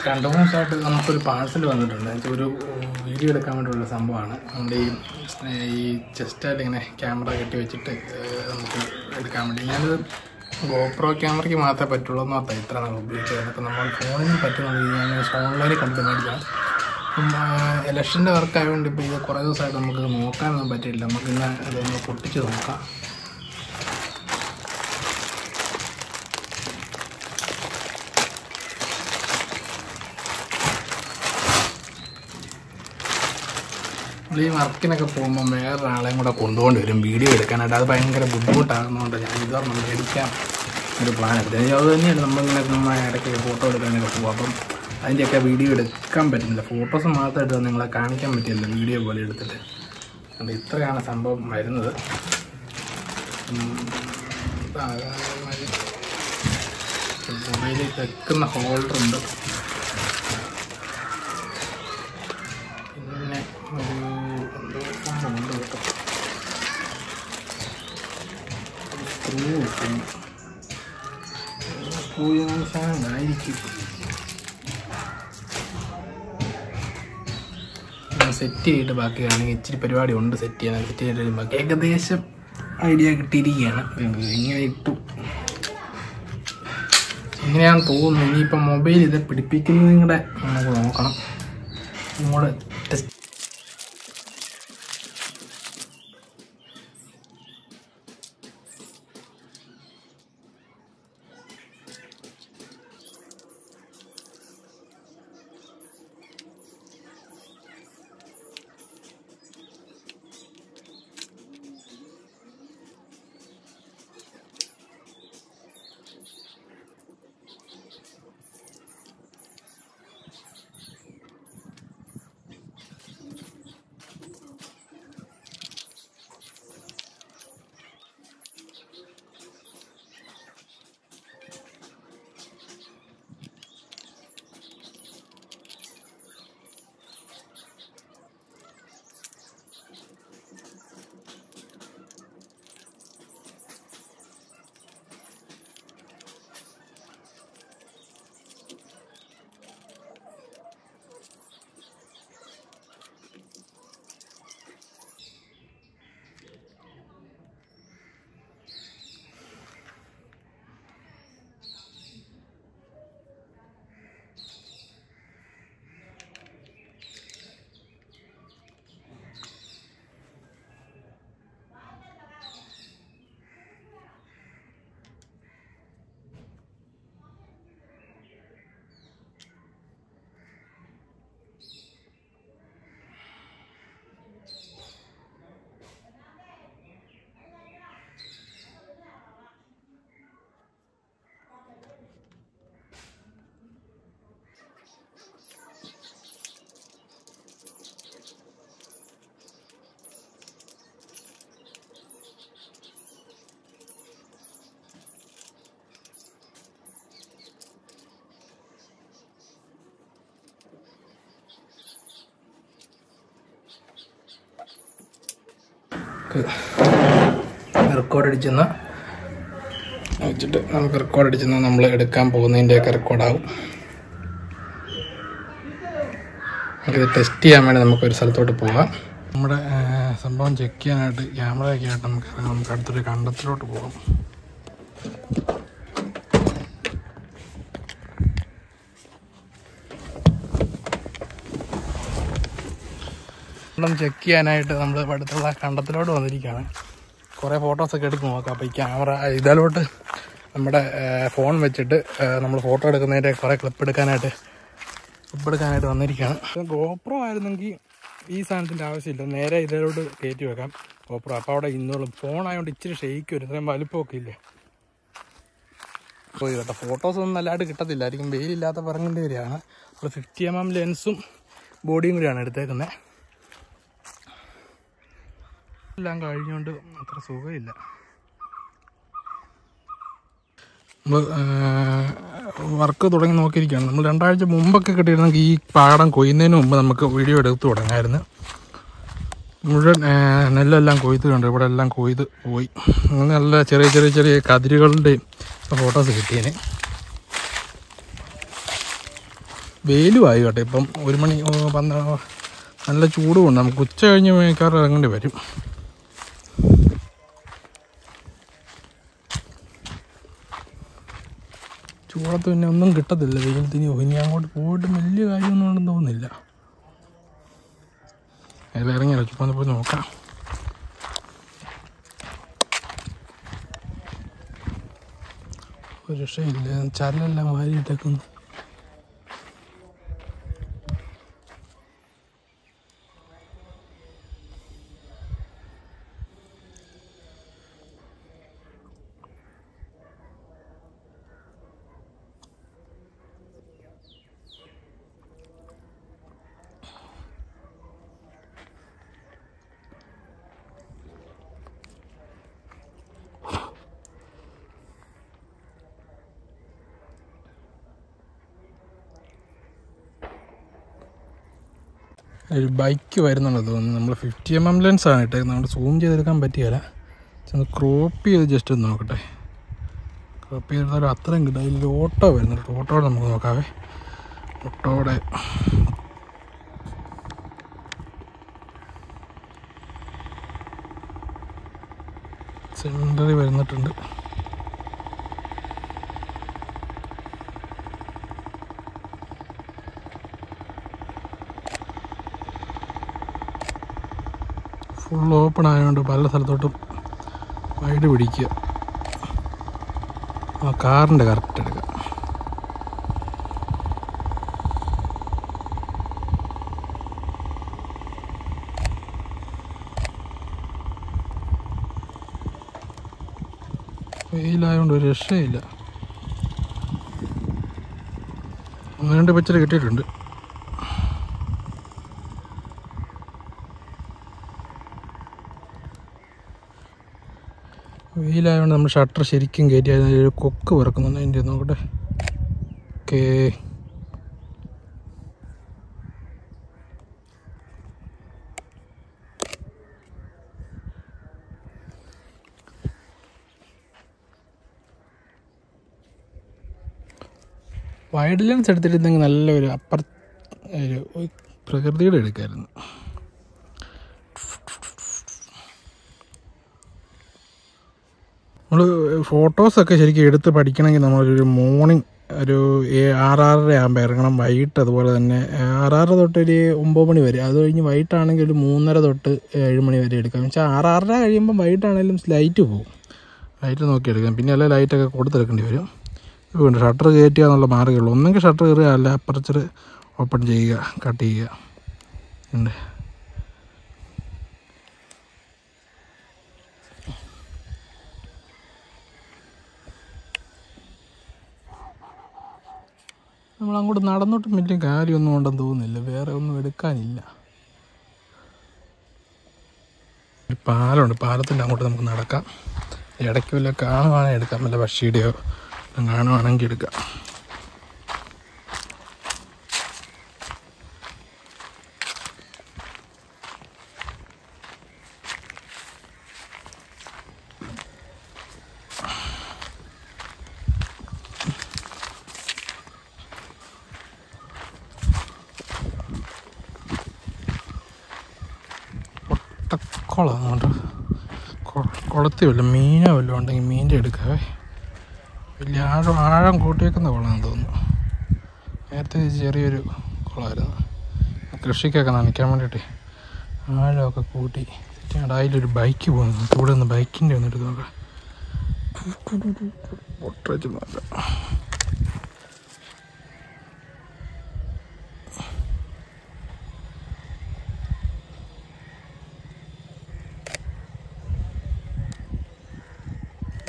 2 3 ദിവസമായിട്ട് നമുക്കൊരു പാഴ്സൽ വന്നിട്ടുണ്ട്. ഒരു വീഡിയോ എടുക്കാൻ വേണ്ടിയുള്ള സംഭവമാണ്. നമ്മുടെ ഈ ചെസ്റ്റായിട്ട് ഇങ്ങനെ ക്യാമറ കെട്ടി വെച്ചിട്ട് നമുക്ക് എടുക്കാൻ വേണ്ടി. ഞാനത് ഗോപ്രോ ക്യാമറയ്ക്ക് മാത്രമേ പറ്റുള്ളൂ എന്ന് പറഞ്ഞാൽ ഇത്ര നാൾ ഉപയോഗിച്ചത്. അപ്പോൾ നമ്മൾ ഫോണിനും പറ്റുന്നത് ഞാൻ ഓൺലൈനിൽ കണ്ടിട്ട് മേടിക്കാം. ഇലക്ഷൻ്റെ വർക്ക് ആയതുകൊണ്ട് ഇപ്പോൾ ഇത് കുറേ ദിവസമായിട്ട് നമുക്ക് നോക്കാനൊന്നും പറ്റില്ല. നമുക്കിന്ന് അതൊന്ന് പൊട്ടിച്ച് നോക്കാം. ഈ വർക്കിനൊക്കെ പോകുമ്പോൾ വേറൊരാളെയും കൂടെ കൊണ്ടുകൊണ്ട് വരും വീഡിയോ എടുക്കാനായിട്ട്. അത് ഭയങ്കര ബുദ്ധിമുട്ടാകുന്നതുകൊണ്ട് ഞാൻ ഇതൊന്നും മേടിക്കാൻ ഒരു പ്ലാൻ എടുത്തത്. അത് തന്നെയാണ് നമ്മളിങ്ങനെ ഇടയ്ക്ക് ഫോട്ടോ എടുക്കാനൊക്കെ പോകും. അപ്പം അതിൻ്റെയൊക്കെ വീഡിയോ എടുക്കാൻ പറ്റുന്നില്ല. ഫോട്ടോസ് മാത്രമായിട്ട് നിങ്ങളെ കാണിക്കാൻ പറ്റില്ല വീഡിയോ പോലെ എടുത്തിട്ട്. അതുകൊണ്ട് ഇത്രയാണ് സംഭവം വരുന്നത്. മൊബൈലിൽ വെക്കുന്ന ഹോൾഡറുണ്ട്. പിന്നെ ഒരു സംഭവമുണ്ട് കേട്ടോ, സ്ക്രൂ സാധനമായിരിക്കും. സെറ്റ് ചെയ്തിട്ട് ബാക്കിയാണെങ്കിൽ ഇച്ചിരി പരിപാടി ഉണ്ട് സെറ്റ് ചെയ്യാൻ. സെറ്റ് ചെയ്തിട്ട് ബാക്കി ഏകദേശം ഐഡിയ കിട്ടിയിരിക്കുകയാണ്. ഇങ്ങനെ ഇട്ടു, ഇങ്ങനെയാണെന്ന് തോന്നുന്നു. ഇനിയിപ്പം മൊബൈൽ ഇത് പിടിപ്പിക്കുന്നതും കൂടെ നമുക്ക് നോക്കണം. ഇങ്ങോട്ട് ടെസ്റ്റ് റെക്കോർഡ് അടിച്ചെന്ന് വെച്ചിട്ട് നമുക്ക് റെക്കോർഡ് അടിച്ചെന്ന് നമ്മൾ എടുക്കാൻ പോകുന്നതിൻ്റെയൊക്കെ റെക്കോർഡാവും. നമുക്കിത് ടെസ്റ്റ് ചെയ്യാൻ വേണ്ടി നമുക്കൊരു സ്ഥലത്തോട്ട് പോകാം. നമ്മുടെ സംഭവം ചെക്ക് ചെയ്യാനായിട്ട് ക്യാമറയൊക്കെ ആയിട്ട് നമുക്ക് അടുത്തൊരു കണ്ടത്തിലോട്ട് പോകാം. ചെക്ക് ചെയ്യാനായിട്ട് നമ്മൾ അടുത്തുള്ള കണ്ടത്തിലോട്ട് വന്നിരിക്കുകയാണ്. കുറേ ഫോട്ടോസൊക്കെ എടുത്ത് നോക്കാം. അപ്പോൾ ഈ ക്യാമറ ഇതിലോട്ട് നമ്മുടെ ഫോൺ വെച്ചിട്ട് നമ്മൾ ഫോട്ടോ എടുക്കുന്നതിൻ്റെ കുറേ ക്ലിപ്പ് എടുക്കാനായിട്ട് വന്നിരിക്കുകയാണ്. ഗോപ്രോ ആയിരുന്നെങ്കിൽ ഈ സാധനത്തിൻ്റെ ആവശ്യമില്ല, നേരെ ഇതിലോട്ട് കയറ്റി വെക്കാം ഗോപ്രോ. അപ്പോൾ അവിടെ ഇന്നോളും. ഫോണായതുകൊണ്ട് ഇച്ചിരി ഷെയ്ക്ക് വരും, ഇത്രയും വലുപ്പമൊക്കെ ഇല്ലേ. പോയി കേട്ടോ, ഫോട്ടോസൊന്നും നല്ലതായിട്ട് കിട്ടത്തില്ലായിരിക്കും, വെയിലില്ലാത്ത പറങ്ങേണ്ടി വരികയാണ്. നമ്മൾ 50mm ലെൻസും ബോഡിയും കൂടിയാണ് എടുത്തേക്കുന്നത്. എല്ലാം കഴിഞ്ഞുകൊണ്ട് അത്ര സുഖമില്ല. നമ്മൾ വർക്ക് തുടങ്ങി നോക്കിയിരിക്കുകയാണ്. നമ്മൾ 2 ആഴ്ച മുമ്പൊക്കെ കിട്ടിയിരുന്നെങ്കിൽ ഈ പാടം കൊയ്യുന്നതിന് മുമ്പ് നമുക്ക് വീഡിയോ എടുത്ത് തുടങ്ങാമായിരുന്നു. മുഴുവൻ നെല്ലെല്ലാം കൊയ്ത്തുണ്ട്, ഇവിടെ എല്ലാം കൊയ്ത് പോയി. നല്ല ചെറിയ കതിരുകളുടെയും ഫോട്ടോസ് കിട്ടിയേനെ. വെയിലുമായി കേട്ടോ. ഇപ്പം 1 മണി 12 നല്ല ചൂടുമുണ്ട്. നമുക്ക് ഉച്ച കഴിഞ്ഞ് മിക്കവാറും ഇറങ്ങേണ്ടി വരും. ചൂടത്ത് പിന്നെ ഒന്നും കിട്ടത്തില്ല. വെയിലത്തിന് ഇനി അങ്ങോട്ട് പോയിട്ട് വലിയ കാര്യമൊന്നും ഉണ്ടെന്ന് തോന്നുന്നില്ല. അതിൽ ഇറങ്ങിയല്ലോ, ചുമ്മാ പോയി നോക്കാം. ഒരു രക്ഷയില്ല, ചരലെല്ലാം വാരിയിട്ടേക്കുന്നു. ഒരു ബൈക്ക് വരുന്നുണ്ടോ തോന്നുന്നു. നമ്മൾ 50mm ലെൻസാണ് ഇട്ടേക്കുന്നത്. നമ്മൾ സൂം ചെയ്തെടുക്കാൻ പറ്റിയല്ല. ചെന്ന് ക്രോപ്പ് ചെയ്ത് ജസ്റ്റ് ഒന്ന് നോക്കട്ടെ. ക്രോപ്പ് ചെയ്തെടുത്താലും അത്രയും കിട്ടും. അതിൽ ഓട്ടോ വരുന്നുണ്ട്. ഓട്ടോടെ നമുക്ക് നോക്കാവേ. ഓട്ടോടെ സെൻറ്ററിൽ വരുന്നിട്ടുണ്ട്. ഫുൾ ഓപ്പൺ ആയതുകൊണ്ട് പല സ്ഥലത്തോട്ടും വൈഡ് പിടിക്കുക. ആ കാറിൻ്റെ കറക്റ്റ് എടുക്കുക. വെയിലായതുകൊണ്ട് ഒരു രക്ഷയില്ല. 1-2 പിക്ചർ കിട്ടിയിട്ടുണ്ട്. വെയിലായതുകൊണ്ട് നമ്മൾ ഷട്ടർ ശരിക്കും കയറ്റി ഒരു കൊക്ക് പറക്കുന്നുണ്ട്. അതിൻ്റെ നോക്കട്ടെ. ഓക്കേ, വൈഡ് ലെൻസ് എടുത്തിട്ടുണ്ടെങ്കിൽ നല്ലൊരു ഒരു പ്രകൃതിയുടെ എടുക്കാമായിരുന്നു. നമ്മൾ ഫോട്ടോസൊക്കെ ശരിക്കും എടുത്ത് പഠിക്കണമെങ്കിൽ നമ്മളൊരു മോർണിംഗ് ഒരു 6-6:30 ആകുമ്പോൾ ഇറങ്ങണം. വൈകിട്ട് അതുപോലെ തന്നെ 6:30 തൊട്ട് ഒരു 9 മണി വരെ. അത് കഴിഞ്ഞ് വൈകിട്ടാണെങ്കിൽ ഒരു 3:30 തൊട്ട് 7 മണി വരെ എടുക്കാം. എന്ന് വെച്ചാൽ 6-6:30 കഴിയുമ്പം വൈകിട്ടാണെങ്കിലും ലൈറ്റ് പോകും. ലൈറ്റ് നോക്കി എടുക്കാം. പിന്നെ എല്ലാം ലൈറ്റൊക്കെ കൊടുത്തെടുക്കേണ്ടി വരും. ഇപ്പോൾ ഷട്ടർ കയറ്റുക എന്നുള്ള മാർഗ്ഗമേ ഉള്ളൂ. ഒന്നെങ്കിൽ ഷട്ടർ കയറുക, അല്ല അപ്പർച്ചർ ഓപ്പൺ ചെയ്യുക, കട്ട് ചെയ്യുക. ഉണ്ട് നമ്മളങ്ങോട്ട് നടന്നിട്ടും വലിയ കാര്യമൊന്നും ഉണ്ടെന്ന് തോന്നുന്നില്ല. വേറെ ഒന്നും എടുക്കാനില്ല. ഒരു പാലമുണ്ട്. പാലത്തിൻ്റെ അങ്ങോട്ട് നമുക്ക് നടക്കാം. ഇടയ്ക്ക് വല്ല കാണുവാണെങ്കിൽ എടുക്കാം. വല്ല പക്ഷിയുടെയോ കാണുവാണെങ്കിൽ എടുക്കാം. കുളമുണ്ട്. കുളത്തിൽ വല്ല മീനോ വല്ലതും ഉണ്ടെങ്കിൽ മീൻ്റെ എടുക്കാവേ. വലിയ ആഴം കൂട്ടിയേക്കുന്ന കുളമാണെന്ന് തോന്നുന്നു. നേരത്തെ ചെറിയൊരു കുളമായിരുന്നു. കൃഷിക്കൊക്കെ നനയ്ക്കാൻ വേണ്ടിയിട്ട് ആഴമൊക്കെ കൂട്ടി. അതിലൊരു ബൈക്ക് പോകുന്നു. ഇവിടെ നിന്ന് ബൈക്കിൻ്റെ ഒന്ന് എടുത്ത് നോക്കാം. പൊട്ടച്ച് നോക്കാം.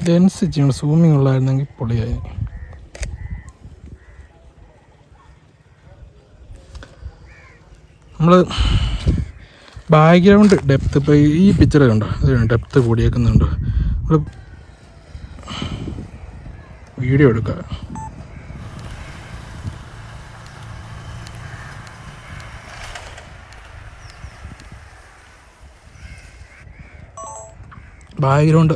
ലെൻസ് ചെയ്യണം. സൂമിങ് ഉള്ളായിരുന്നെങ്കിൽ പൊളിയായി. നമ്മൾ ബാക്ക്ഗ്രൗണ്ട് ഡെപ്ത്ത് ഇപ്പോൾ ഈ പിക്ചർ കണ്ടോ, അത് ഡെപ്ത്ത് കൂടിയേക്കുന്നുണ്ടോ. നമ്മൾ വീഡിയോ എടുക്കുക. ബാക്ക്ഗ്രൗണ്ട്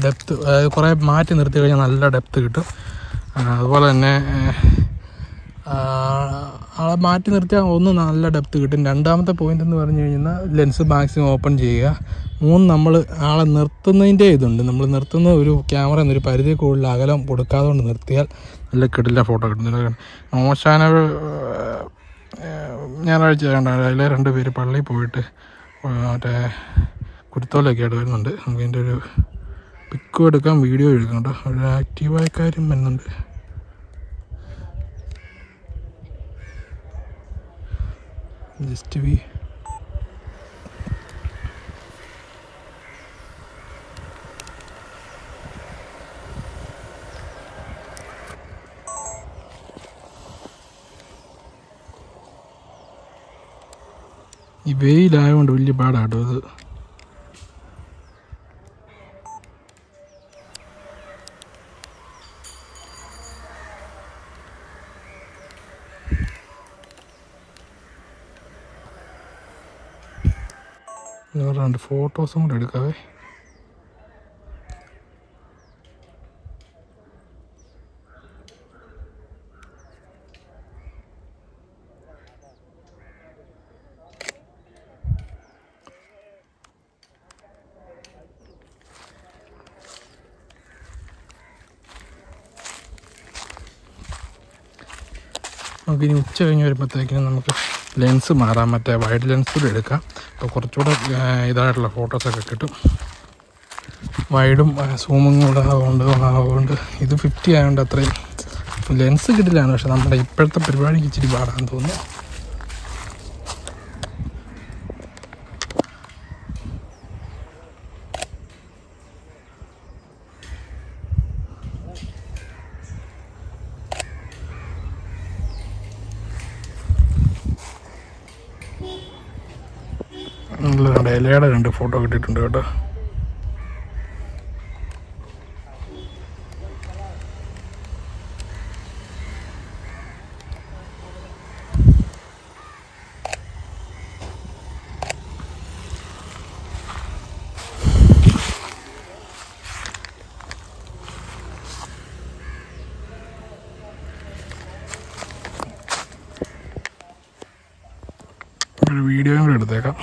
ഡെപ്ത്ത് കുറേ മാറ്റി നിർത്തി കഴിഞ്ഞാൽ നല്ല ഡെപ്ത്ത് കിട്ടും. അതുപോലെ തന്നെ ആളെ മാറ്റി നിർത്തിയാൽ ഒന്ന് നല്ല ഡെപ്ത് കിട്ടും. രണ്ടാമത്തെ പോയിന്റ് എന്ന് പറഞ്ഞു കഴിഞ്ഞാൽ ലെൻസ് മാക്സിമം ഓപ്പൺ ചെയ്യുക. 3 നമ്മൾ ആളെ നിർത്തുന്നതിൻ്റെ ഇതുണ്ട്. നമ്മൾ നിർത്തുന്ന ഒരു ക്യാമറ എന്നൊരു പരിധി കൂടുതൽ അകലം കൊടുക്കാതെ കൊണ്ട് നിർത്തിയാൽ നല്ല കിടില ഫോട്ടോ കിട്ടുന്നില്ല. മോശാന ഞായറാഴ്ച അതിലെ 2 പേര് പള്ളിയിൽ പോയിട്ട് മറ്റേ കുരുത്തോലൊക്കെ ആയിട്ട് വരുന്നുണ്ട്. നമുക്ക് ഇതിൻ്റെ ഒരു പിക്കും എടുക്കാം, വീഡിയോ എടുക്കുന്നുണ്ട്. ഒരു ആക്റ്റീവായ കാര്യം വരുന്നുണ്ട്. ജസ്റ്റ് ഈ വെയിലായതുകൊണ്ട് വലിയ പാടാട്ടോ ഇത്. രണ്ട് ഫോട്ടോസും കൂടെ എടുക്കാവേ. നമുക്കിനി ഉച്ച കഴിഞ്ഞ് വരുമ്പോഴത്തേക്കിനും നമുക്ക് ലെൻസ് മാറാം, മറ്റേ വൈഡ് ലെൻസ് കൂടെ എടുക്കാം. അപ്പോൾ കുറച്ചുകൂടെ ഇതായിട്ടുള്ള ഫോട്ടോസൊക്കെ കിട്ടും. വൈഡും സൂമും കൂടെ അതുകൊണ്ട് ഇത് 50 ആയതുകൊണ്ട് അത്രയും ലെൻസ് കിട്ടില്ലാണ്. പക്ഷെ നമ്മുടെ ഇപ്പോഴത്തെ പരിപാടിക്ക് ഇച്ചിരി പാടാന്ന് തോന്നുന്നു. നമ്മളുടെ ഇലയുടെ 2 ഫോട്ടോ കിട്ടിയിട്ടുണ്ട് കേട്ടോ. ഒരു വീഡിയോയും കൂടെ എടുത്തേക്കാം.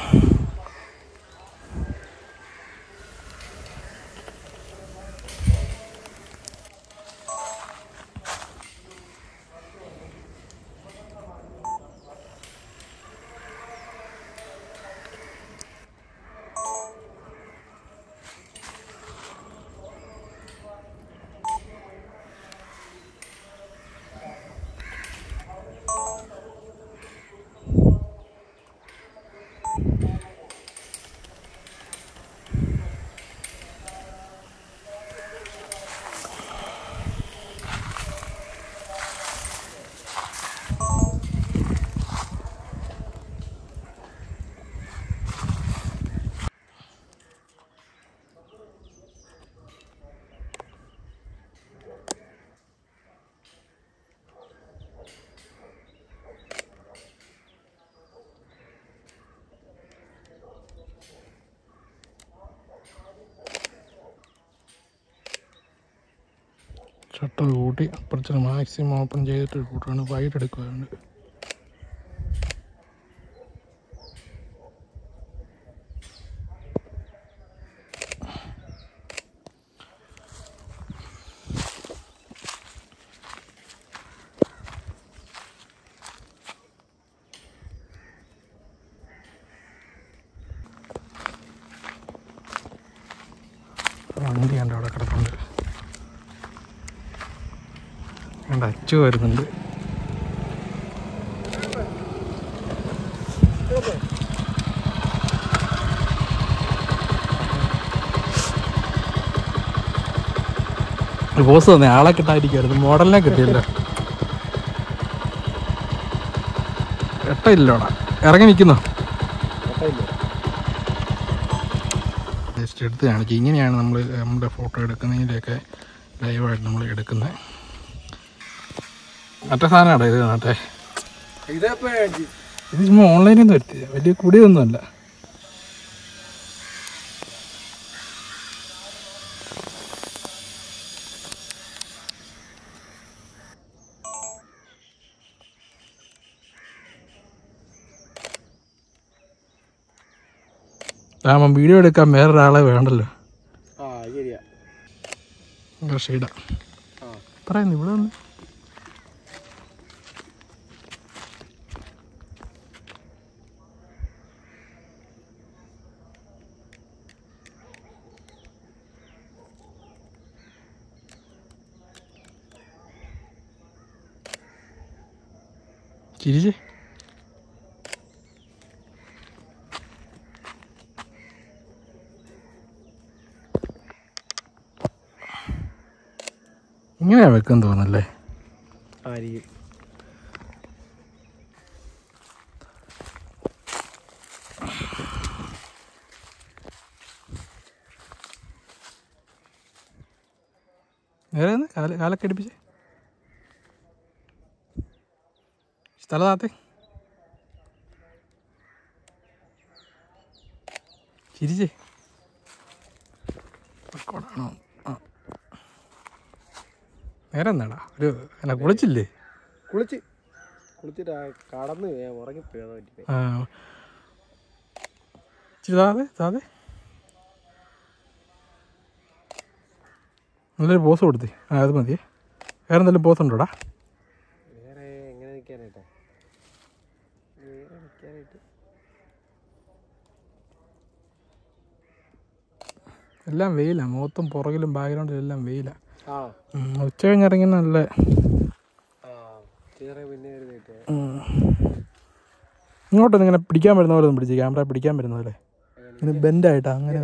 ഷട്ടർ കൂട്ടി അപ്പുറത്ത് മാക്സിമം ഓപ്പൺ ചെയ്തിട്ട് കൂട്ടാണ്. വൈഡ് എടുക്കുകയാണ്. വണ്ടി ഉണ്ട് അവിടെ കിടപ്പുണ്ട്. അച്ചു വരുന്നുണ്ട്. ബോസ് തന്നെ ആളെ കിട്ടാതിരിക്കുമായിരുന്നു. മോഡലിനെ കിട്ടിയല്ലോ. എട്ടയില്ലോടാ ഇറങ്ങി നിൽക്കുന്നോ? ജസ്റ്റ് എടുത്ത് കാണിക്കും. ഇങ്ങനെയാണ് നമ്മൾ നമ്മുടെ ഫോട്ടോ എടുക്കുന്നതിൻ്റെയൊക്കെ ലൈവായിട്ട് നമ്മൾ എടുക്കുന്നത്. മറ്റേ സാധനമാണോ ഇത്? മറ്റേ ഇത് ചുമ്മാ ഓൺലൈനിൽ നിന്ന് വരുത്തില്ല, വലിയ കൂടിയതൊന്നുമല്ല. രാമൻ വീഡിയോ എടുക്കാൻ വേറൊരാളെ വേണ്ടല്ലോ. ഷെയ്ഡാ പറയുന്നു ഇവിടെ വന്ന് ചിരിച്ചേ. ഇങ്ങനെയാ വെക്കും തോന്നല്ലേ? നേരെ കാലൊക്കെ അടുപ്പിച്ച് സ്ഥലത്താത്തെ ചിരിച്ചേ. റെക്കോർഡാണോ? നേരെ എന്നാടാ ഒരു എന്നാ കുളിച്ചില്ലേ? കുളിച്ചിട്ട് കടന്ന് ഉറങ്ങിപ്പോയി. താതെ നല്ലൊരു പോസ് കൊടുത്തേ. അത് മതിയേ. വേറെ എന്തെങ്കിലും പോസ് ഉണ്ടോടാ? വേറെ എങ്ങനെ നിൽക്കാനായിട്ടാ? എല്ലാം വെയിലാണ്. മുഖത്തും പുറകിലും ബാക്ക്ഗ്രൗണ്ടിലും എല്ലാം വെയിലാണ്. ഉച്ച കഴിഞ്ഞിറങ്ങി നല്ല ഇങ്ങോട്ടൊന്നും ഇങ്ങനെ പിടിക്കാൻ പറ്റുന്ന പോലെ ഒന്നും പിടിച്ച് ക്യാമറ പിടിക്കാൻ പറ്റുന്ന പോലെ ഇങ്ങനെ ബെൻഡായിട്ടാ അങ്ങനെ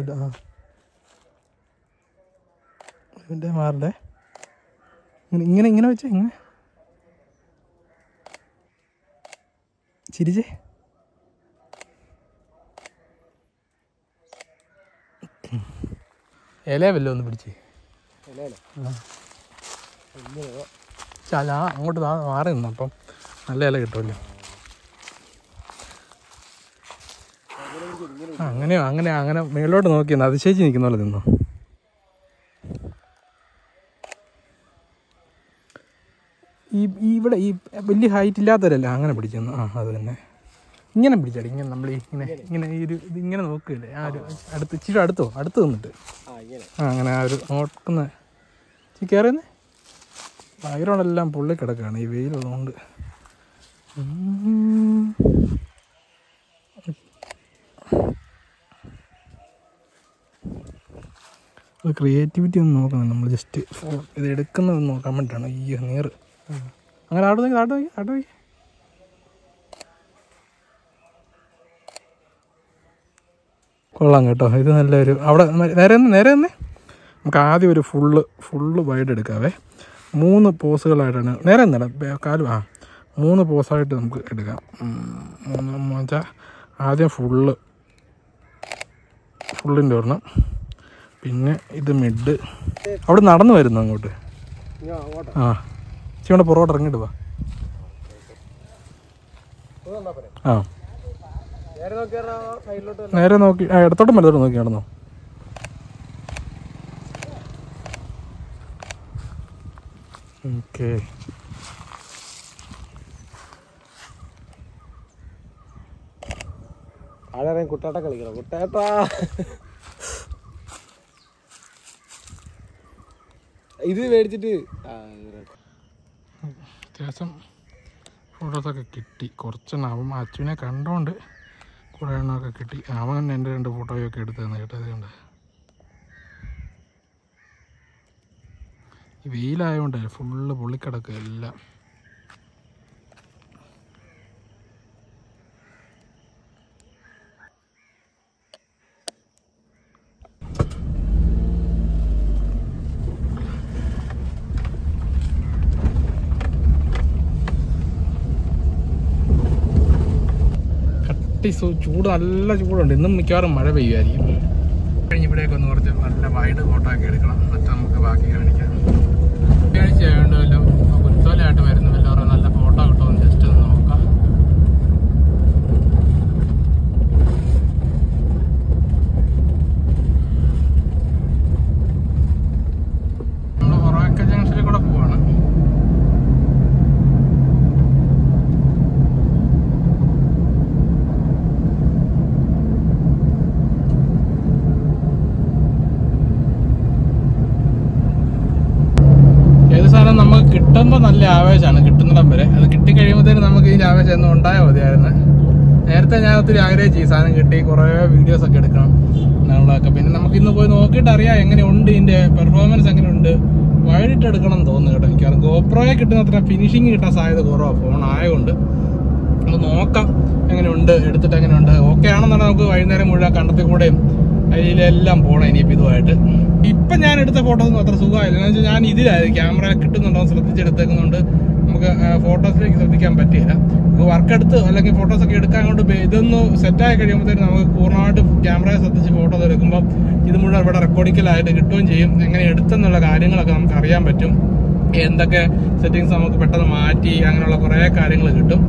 ബെൻഡ് മാറണ്ടേ. ഇങ്ങനെ ഇങ്ങനെ വെച്ചേ ഇങ്ങനെ ചിരിച്ചേ. ഇല വല്ലോ ഒന്ന് പിടിച്ചേ. അങ്ങോട്ട് മാറി നിന്നു അപ്പം നല്ല ഇല കിട്ടുമല്ലോ. അങ്ങനെയോ അങ്ങനെ മേലോട്ട് നോക്കിയെന്ന് അതിശയിച്ച് നിൽക്കുന്ന പോലെ നിന്നോ. ഇവിടെ ഈ വലിയ ഹൈറ്റ് ഇല്ലാത്തവരല്ല അങ്ങനെ പിടിച്ചെന്ന്. അത് തന്നെ ഇങ്ങനെ പിടിച്ചാടി. ഇങ്ങനെ നമ്മൾ ഇങ്ങനെ ഈ ഒരു ഇതിങ്ങനെ നോക്കില്ലേ. ആ ഒരു ഇച്ചിരി അടുത്ത് നിന്നിട്ട് അങ്ങനെ ആ ഒരു നോക്കുന്ന കയറുന്നേ. ബാക്ക്ഗ്രൗണ്ടെല്ലാം പുള്ളി കിടക്കുകയാണ് ഈ വെയിലുള്ളതുകൊണ്ട്. അത് ക്രിയേറ്റിവിറ്റി ഒന്നും നോക്കുന്നില്ല. നമ്മൾ ജസ്റ്റ് ഇത് എടുക്കുന്നത് നോക്കാൻ വേണ്ടിയിട്ടാണ്. ഈ നീറ് അങ്ങനെ ആട്ട് നോക്കി കൊള്ളാം കേട്ടോ. ഇത് നല്ലൊരു അവിടെ നേരെ തന്നെ നമുക്ക് ആദ്യം ഒരു ഫുള്ള് വൈഡ് എടുക്കാവേ. 3 പോസുകളായിട്ടാണ്. നേരെ തന്നെ കാലും 3 പോസായിട്ട് നമുക്ക് എടുക്കാം. വെച്ചാൽ ആദ്യം ഫുള്ളിൻ്റെ ഒരെണ്ണം, പിന്നെ ഇത് മിഡ്. അവിടെ നടന്നു വരുന്നു അങ്ങോട്ട്. ഇവിടെ പുറകോട്ട് ഇറങ്ങിയിട്ട് വാ. നേരെ നോക്കി ഇടത്തോട്ടും വലത്തോട്ടും നോക്കി നടന്നോ. ഓക്കെ. ആടെ കുട്ടാട്ട കളിക്കണം. കുട്ടാട്ടാ ഇത് മേടിച്ചിട്ട് അത്യാവശ്യം ഫോട്ടോസൊക്കെ കിട്ടി. കുറച്ചെണ്ണം അച്ഛനെ കണ്ടോണ്ട് കുറേ എണ്ണമൊക്കെ കിട്ടി. അവൻ എൻ്റെ 2 ഫോട്ടോയൊക്കെ എടുത്തു തന്നെ കേട്ടത് കൊണ്ട്. ഈ വെയിലായതുകൊണ്ട് ഫുള്ള് പൊള്ളിക്കിടക്കുക എല്ലാം. ചൂട് നല്ല ചൂടുണ്ട്. ഇന്നും മിക്കവാറും മഴ പെയ്യുമായിരിക്കും. കഴിഞ്ഞ് ഇവിടെയൊക്കെ ഒന്ന് കുറച്ച് നല്ല വൈഡ് ഫോട്ടോ ഒക്കെ എടുക്കണം. എന്നിട്ട് നമുക്ക് ബാക്കി കാണിക്കാം. വെള്ളിയാഴ്ച ആയതുകൊണ്ടല്ലോ കുരുത്തോലയായിട്ട് വരുന്ന എല്ലാവരും നല്ല ഫോട്ടോ കിട്ടുമെന്ന് ജസ്റ്റ് ഒന്ന് നോക്കാം. നമ്മൾ ഒറവക്ക ജംഗ്ഷനിൽ കൂടെ പോവാണ്. കിട്ടുമ്പോൾ നല്ല ആവേശമാണ് കിട്ടുന്നിടം വരെ. അത് കിട്ടിക്കഴിയുമ്പോഴത്തേനും നമുക്ക് ഇതിൻ്റെ ആവേശം ഒന്നും ഉണ്ടായാൽ മതിയായിരുന്നു. നേരത്തെ ഞാൻ ഒത്തിരി ആഗ്രഹിച്ചു ഈ സാധനം കിട്ടി കുറേ വീഡിയോസൊക്കെ എടുക്കണം നമ്മളൊക്കെ. പിന്നെ നമുക്ക് ഇന്ന് പോയി നോക്കിയിട്ട് അറിയാം എങ്ങനെയുണ്ട് ഇതിൻ്റെ പെർഫോമൻസ് എങ്ങനെയുണ്ട്. വൈകിട്ട് എടുക്കണം എന്ന് തോന്നുന്നു കേട്ടോ. എനിക്ക് ഗോപ്രോയെ കിട്ടുന്ന അത്ര ഫിനിഷിങ് കിട്ടാൻ സാധ്യത കുറവാണ് ഫോൺ ആയതുകൊണ്ട്. നമുക്ക് നോക്കാം എങ്ങനെയുണ്ട്, എടുത്തിട്ട് എങ്ങനെയുണ്ട്. ഓക്കെ ആണെന്നുണ്ടെങ്കിൽ നമുക്ക് വൈകുന്നേരം മുഴുവൻ കണ്ടത്തിൽ കൂടെയും അതിലെല്ലാം പോകണം ഇനിയിപ്പോൾ ഇതുമായിട്ട്. ഇപ്പം ഞാൻ എടുത്ത ഫോട്ടോസൊന്നും അത്ര സുഖമായില്ല. എന്ന് വെച്ചാൽ ഞാൻ ഇതിലായിരുന്നു ക്യാമറ കിട്ടുന്നുണ്ടോ ശ്രദ്ധിച്ചെടുത്തേക്കുന്നുണ്ട്. നമുക്ക് ഫോട്ടോസിലേക്ക് ശ്രദ്ധിക്കാൻ പറ്റിയില്ല. നമുക്ക് വർക്ക് എടുത്ത് അല്ലെങ്കിൽ ഫോട്ടോസൊക്കെ എടുക്കാൻ കൊണ്ട് ഇതൊന്ന് സെറ്റായി കഴിയുമ്പോഴത്തേക്കും നമുക്ക് പൂർണ്ണമായിട്ട് ക്യാമറയെ ശ്രദ്ധിച്ച് ഫോട്ടോസ് എടുക്കുമ്പോൾ ഇത് മുഴുവൻ ഇവിടെ റെക്കോർഡിക്കലായിട്ട് കിട്ടുകയും ചെയ്യും. എങ്ങനെ എടുത്തെന്നുള്ള കാര്യങ്ങളൊക്കെ നമുക്ക് അറിയാൻ പറ്റും. എന്തൊക്കെ സെറ്റിങ്സ് നമുക്ക് പെട്ടെന്ന് മാറ്റി അങ്ങനെയുള്ള കുറേ കാര്യങ്ങൾ കിട്ടും.